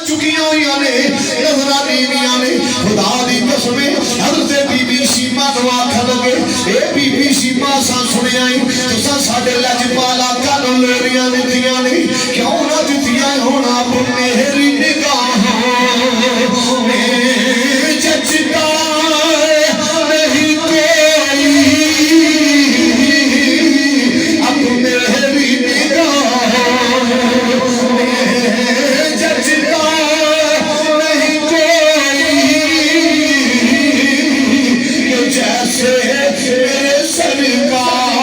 چکی ہوئی نے نظرانی نے خدا دی قسم حضرت بی بی شیما نو آکھن لگے اے بی بی شیما سا سنے آئی تساں ساڈے لجپالا کن لوریاں دتیاں نے کیوں نہ دتیاں ہونا میری نگاہوں میں جچتا نہیں کوئی اب میری نگاہوں میں جچتا نہیں کوئی کہ جیسے میرے سرکار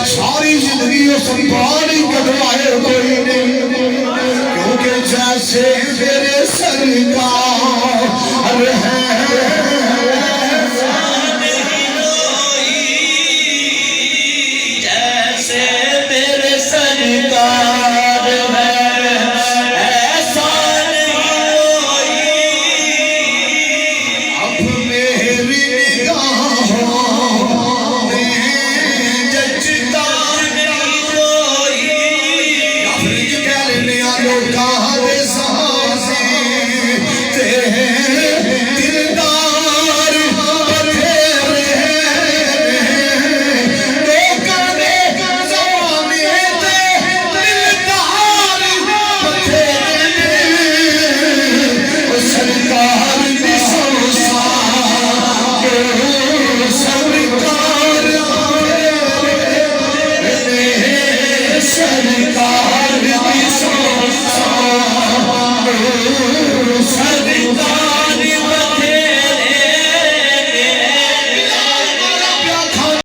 ساری زندگی سنبھالی کٹوائے کوئی نہیں کیونکہ جیسے میرے سرکار جیسے میرے سرکار ایسا نہیں اب میری نگاہوں میں جچتا سرکار